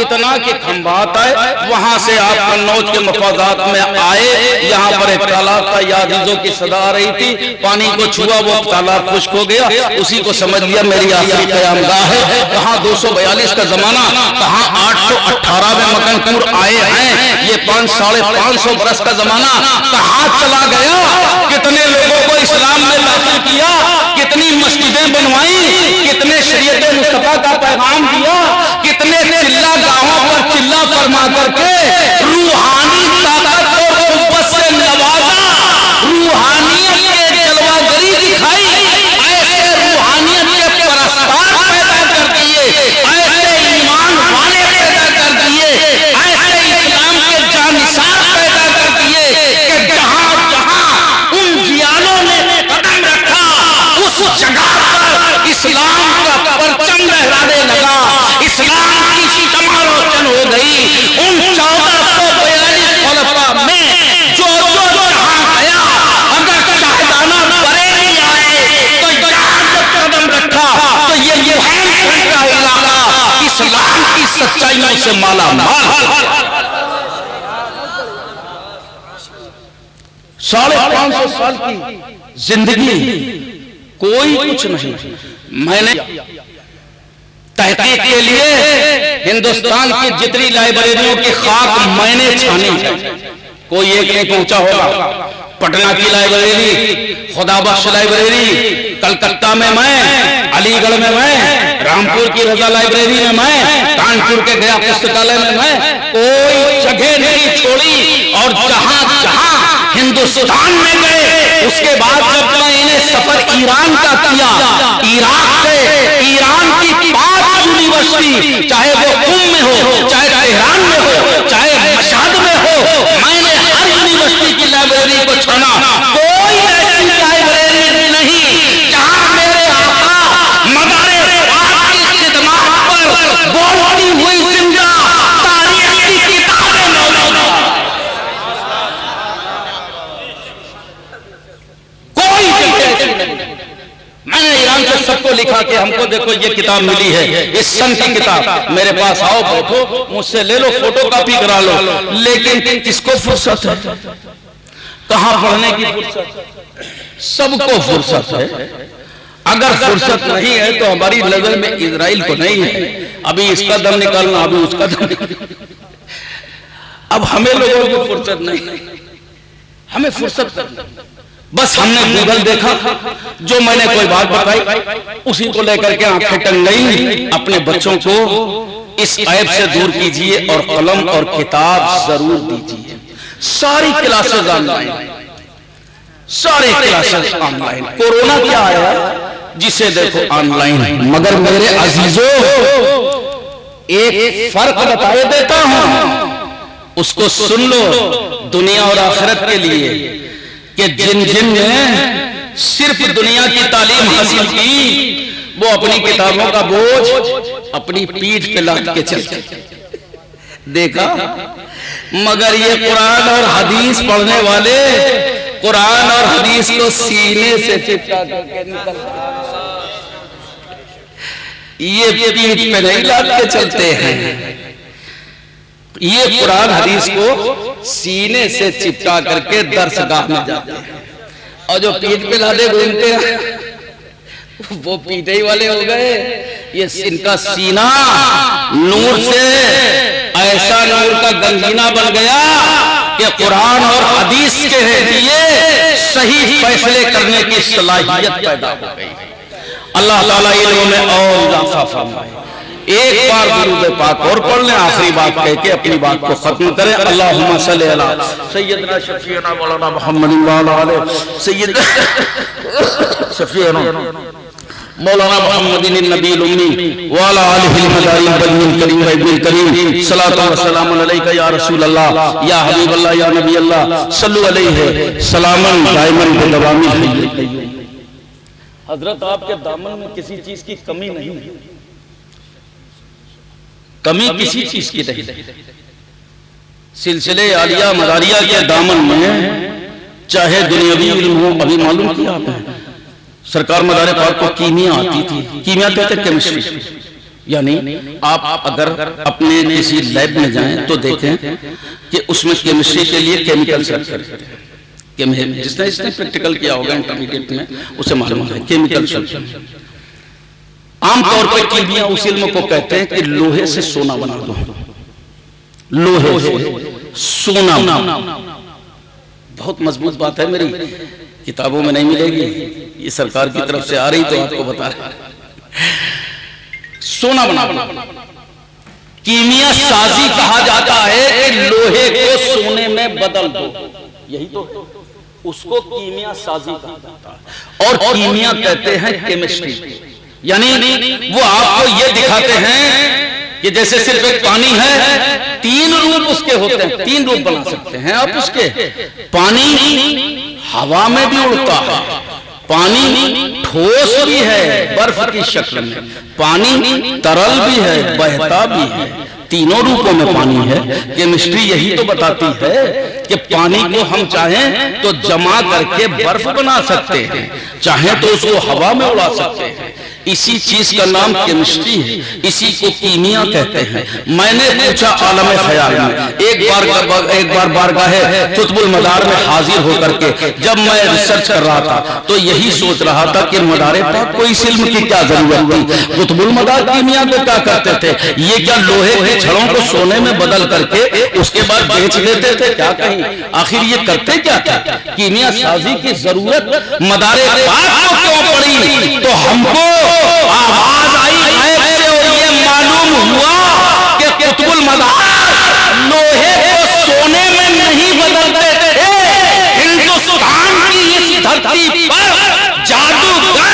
इतना कि खंभात आए, वहां से आप कन्नौज के मफादात में आए, यहाँ पर एक तालाब था, यादीजों की सदा आ रही थी, पानी को छुआ वो तालाब खुश्क हो गया, उसी को समझ लिया मेरी आखिरी क़यामगाह है। कहाँ 242 का जमाना, कहाँ 818 में मकनपुर आए हैं, ये 500-550 बरस का जमाना कहाँ चला गया। कितने लोगों को इस्लाम में दाखिल किया, कितनी मस्जिदें बनवाई, कितने शरीयत मुस्तफा का पैगाम दिया, कितने चिल्ला गांवों पर चिल्ला फरमा करके रूहानी ताकत और कुव्वत से नवाजा, रूहानियत के जलवागरी दिखाई, ऐसे रूहानियत के परस्तार पैदा कर दिए, ऐसे ईमान वाले पैदा कर दिए, ऐसे इस्लाम के जानिसार पैदा कर दिए कि जहां जहां उन जियालों ने कदम रखा उस जगह पर इस्लाम का परचम लहराने लगा, इस्लाम की शम्मा रोशन हो गई। उन 1442 खुलफा में जो जहां गया, अगर शाहदाना बरेली आए तो जहां जब कदम रखा तो ये बुरहानपुर का इलाका इस्लाम की सच्चाइयों से माला माल। 550 साल की जिंदगी, कोई कुछ नहीं। मैंने तहकीक के लिए हिंदुस्तान की जितनी लाइब्रेरियों की खाक मैंने छानी है, कोई एक नहीं पहुंचा होगा। पटना की लाइब्रेरी, खुदाबख्श लाइब्रेरी, कलकत्ता में मैं, अलीगढ़ में मैं, रामपुर की रजा लाइब्रेरी में मैं, कानपुर के गया पुस्तकालय में मैं, कोई जगह नहीं छोड़ी। और जहां जहां हिंदुस्तान में गए, उसके बाद जब मैंने सफर ईरान का किया, इराक से ईरान की 5 यूनिवर्सिटी, चाहे वो कुम में हो, चाहे तेहरान में हो, चाहे मशहद में हो, मैंने हर यूनिवर्सिटी की लाइब्रेरी को छाना। कोई ऐसी लाइब्रेरी नहीं जहां मेरे आका मदारे पाक की खिदमत पर बोलती हुई जिंदा तारीख की किताबें मौजूद हैं। मैंने ईरान से सबको लिखा कि हमको देखो ये किताब मिली है, इस सन की किताब, मेरे पास आओ, बैठो, मुझसे ले लो, फोटो कॉपी करा लो। लेकिन किसको फुर्सत है, कहां पढ़ने की फुर्सत? सबको फुर्सत है। अगर फुर्सत नहीं है तो हमारी नजर में इजराइल को नहीं है, अभी इसका दम निकालना, अभी उसका दम निकालना। अब हमें लोगों को फुर्सत नहीं, हमें फुर्सत नहीं। बस हमने गूगल देखा, जो मैंने कोई बात बताई उसी को लेकर के आंखें टंग गई। अपने बच्चों को इस ऐब से दूर कीजिए और कलम और किताब जरूर दीजिए। सारी क्लासेस ऑनलाइन, सारे क्लासेस ऑनलाइन। कोरोना क्या आया जिसे देखो ऑनलाइन। मगर मेरे अजीजों, एक फर्क बताए देता हूं, उसको सुन लो दुनिया और आखिरत के लिए, कि जिन जिन ने सिर्फ दुनिया की तालीम हासिल की, वो अपनी किताबों का बोझ अपनी पीठ पे लाद के चलते। देखा? मगर ये कुरान और हदीस पढ़ने वाले कुरान और हदीस को सीने से चिपका करके निकलते, ये पीठ पे नहीं लाद के चलते हैं, ये कुरान हदीस को सीने से चिपका करके दरसगाह में जाते हैं। और जो पीठ पे लादे घूमते हैं वो पीटे ही वाले हो गए। ये इनका सीना नूर से ऐसा नूर का गंजीना बन गया कि कुरान और हदीस के लिए सही फैसले करने की सलाहियत पैदा हो गई। अल्लाह ताला इल्म में और इजाफा फरमाए, एक बार दुरूद पाक और पढ़ लें, आखिरी बात कह के अपनी बात को खत्म करें। अल्लाहुम्मा सल्ली अला सय्यदना शफीना मौलाना मुहम्मद व अला आलिहि सय्यदना शफीना मौलाना मुहम्मदिन नबील उम्मी व अला आलिहि मदारिल बदील करीम व इब्निल करीम सलातु व सलाम अलैका या रसूल अल्लाह या हबीब अल्लाह या नबी अल्लाह सल्लु अलैहि सलामन दाइमन बिदवामिल हय्युल कय्यूम। हजरत आपके दामन में किसी चीज की कमी नहीं है, कमी किसी चीज की नहीं। सिलसिले आलिया मदारिया के दामन में चाहे दुनियावी इल्म हो, अभी मालूम किया आपने सरकार मदारे पाक को कीमिया आती थी। कीमिया कहते हैं केमिस्ट्री, यानी आप अगर अपने किसी लैब में जाएं तो देखें कि उसमें केमिस्ट्री के लिए केमिकल्स रखे हैं। जिसने इसने प्रैक्टिकल किया होगा इंटरमीडिएट में उसे मालूम है केमिकल्स। आमतौर पर कीमिया उस इल्म को कहते हैं कि लोहे से सोना बना दो, लोहे से सोना। बहुत मजबूत बात है, मेरी किताबों में नहीं मिलेगी, ये सरकार की तरफ से आ रही तो आपको बता रहे। सोना बना कीमिया साजी कहा जाता है कि लोहे को सोने में बदल दो, यही तो उसको कीमिया साजी कहा जाता है। और कीमिया कहते हैं केमिस्ट्री, यानी वो आपको ये दिखाते हैं कि जैसे सिर्फ एक पानी है, तीन रूप उसके होते हैं, तीन रूप बना सकते हैं आप उसके। पानी हवा में भी उड़ता है, पानी ठोस भी है बर्फ की शक्ल में, पानी तरल भी है बहता भी है, तीनों रूपों में पानी है। केमिस्ट्री यही तो बताती है कि पानी को हम चाहें तो जमा करके बर्फ बना सकते हैं, चाहें तो उसको हवा में उड़ा सकते हैं। इसी चीज का नाम केमिस्ट्री है, इसी को कीमिया कहते हैं। मैंने पूछा आलम ख्याल में, एक बार बारगाहे कुतुबुल मदार में हाजिर होकर के जब मैं रिसर्च कर रहा था तो यही सोच रहा था कि मदारे पाक को इस इल्म की क्या जरूरत थी। कुतुबुल मदार कीमिया को क्या करते थे, ये क्या लोहे के छड़ों को सोने में बदल करके उसके बाद बेच देते थे क्या कहीं? आखिर ये करते क्या थे? कीमिया साजी की जरूरत मदारे पाक को क्यों पड़ी? तो हमको आवाज आई गायब से और ये मालूम हुआ कि कुतुबुल मदार लोहे को सोने में नहीं बदलते थे। हिंदुस्तान की इस धरती पर जादूगर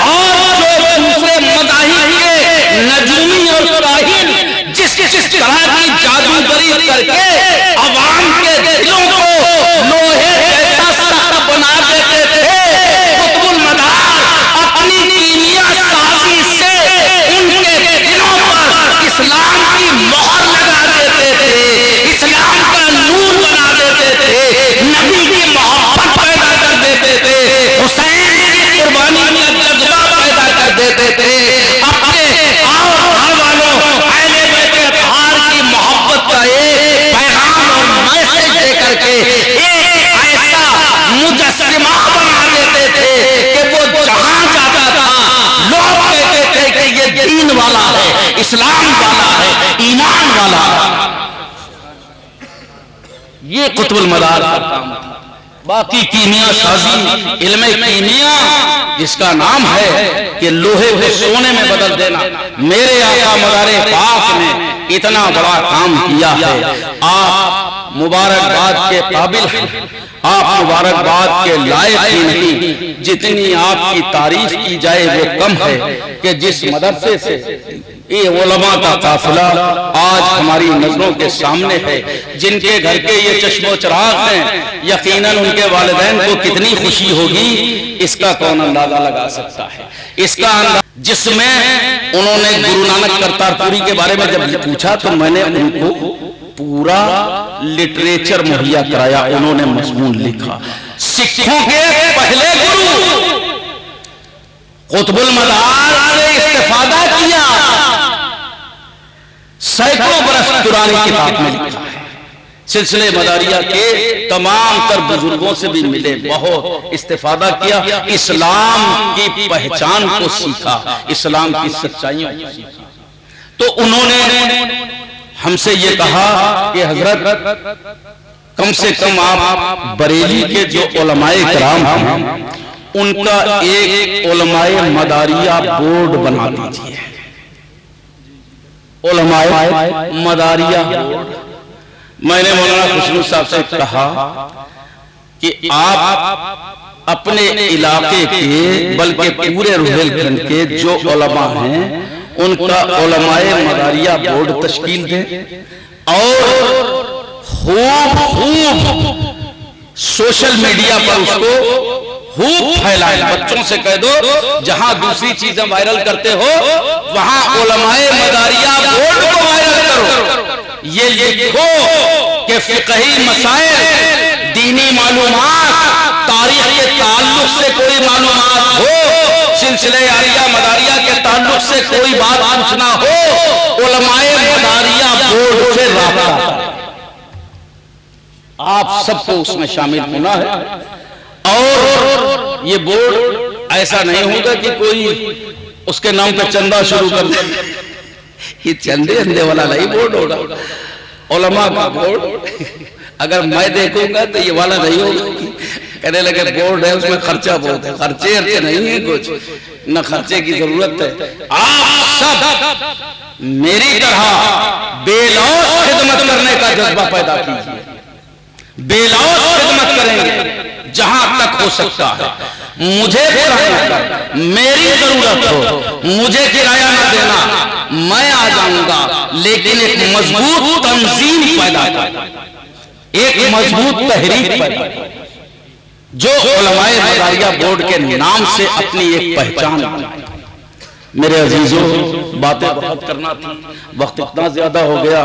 और जो दूसरे मज़ाहिब के नजूमी और काहिन जिस तरह की जादूगरी करके अवाम के दिलों को लोहे जैसा सख्त बना देते थे, कुतुबुल मदार अपनी कीमिया साजी से उनके दिलों पर इस्लाम की मोहर लगा देते थे, इस्लाम का नूर बना देते थे, नबी की मोहब्बत पैदा कर देते थे, हुसैन की कुर्बानी का जज्बा पैदा कर देते थे। अपने घर वालों अहले बैत अतहार की मोहब्बत का एक पैगाम और मैसेज दे करके एक ऐसा मुजस्सिमा बना देते थे कि वो जहां जाता था लोग कहते थे कि ये दीन वाला है, इस्लाम वाला है, ईमान वाला है। ये कुतुबुल मदार का काम था। बाकी कीमिया साजी इल्म कीमिया जिसका नाम है कि लोहे को सोने में बदल देना, मेरे आका मदारे पाक ने इतना बड़ा काम किया है। आप मुबारकबाद के काबिल हैं, आप मुबारकबाद के लायक ही नहीं, जितनी आपकी तारीफ की जाए वो कम है कि जिस मदरसे से ये उलमा का काफिला आज हमारी नजरों के सामने है, जिनके घर के ये चश्मो चिराग हैं, यकीनन उनके वालिदैन को कितनी खुशी होगी इसका कौन अंदाजा लगा सकता है। इसका अंदाजा जिसमें उन्होंने गुरु नानक करतारपुरी के बारे में जब पूछा तो मैंने उनको पूरा लिटरेचर मुहैया कराया, उन्होंने मजमून लिखा। सिखों के पहले गुरु कुतुबुल मदार से इस्तेफादा किया, सैकड़ों बरस पुरानी किताब में लिखा है। सिलसिले मदारिया के तमाम तर बुजुर्गों से भी मिले, बहुत इस्तेफादा किया, इस्लाम की पहचान को सीखा, इस्लाम की सच्चाइयों को सीखा। तो उन्होंने हमसे ये कहा कि हजरत कम से कम आप बरेली के जो उलमाए किराम हैं उनका एक उलमाए मदारिया बोर्ड बना दीजिए। उलमाए मदारिया बोर्ड। मैंने मौलाना खुशबू साहब से कहा कि आप अपने इलाके के बल्कि पूरे रुहेलखंड के जो उलमा हैं उनका उलमाए मदारिया बोर्ड तश्कील दें और खूब सोशल मीडिया पर उसको खूब फैलाएं। बच्चों से कह दो जहां दूसरी चीजें वायरल करते हो वहां उलमाए मदारिया बोर्ड को वायरल करो। ये लिखो कि फिक़ही मसाइल, दीनी मालूमात, तारीख के ताल्लुक से कोई मालूमात हो, सिलसिले आरिया मदारिया के ताल्लुक से कोई बात पूछना हो, उलमाए मदारिया बोर्ड से राब्ता। आप सबको उसमें शामिल होना है। और ये बोर्ड ऐसा नहीं होगा कि कोई उसके नाम पे चंदा शुरू कर दे। ये चंदे अंदे वाला नहीं बोर्ड होगा, उलमा का बोर्ड। अगर मैं देखूंगा तो ये वाला नहीं होगा। कहने लगे बोर्ड है उसमें खर्चा बहुत है। खर्चे अर्चे नहीं है कुछ, न खर्चे की जरूरत है। आप सब मेरी तरह बेलौस खिदमत करने का जज्बा पैदा कीजिए। बेलौस खिदमत करेंगे जहां तक हो सकता है। मुझे मेरी जरूरत हो, मुझे किराया न देना, मैं आ जाऊंगा, लेकिन एक मजबूत तंजीम पैदा कर, एक मजबूत तहरीक पैदा कर जो उलमाए मदारिया बोर्ड के नाम से अपनी एक पहचान बनाए। मेरे अजीजों, बातें बहुत करना थी, वक्त इतना ज्यादा हो गया।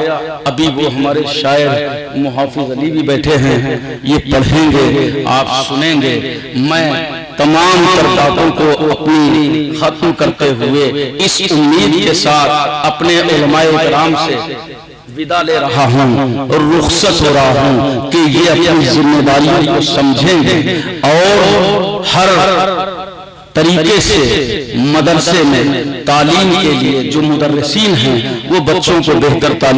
अभी वो हमारे शायर मुहाफिज अली भी बैठे हैं, ये पढ़ेंगे, आप सुनेंगे। मैं तमाम तर बातों को अपनी खत्म करते हुए इस उम्मीद के साथ अपने उलमाए इकराम से विदा ले रहा हूँ और रुखसत हो रहा हूँ कि ये अपनी जिम्मेदारियों को समझेंगे और हर तरीके से मदरसे में तालीम के लिए जो मुदर्रिसीन हैं वो बच्चों को बेहतर तालीम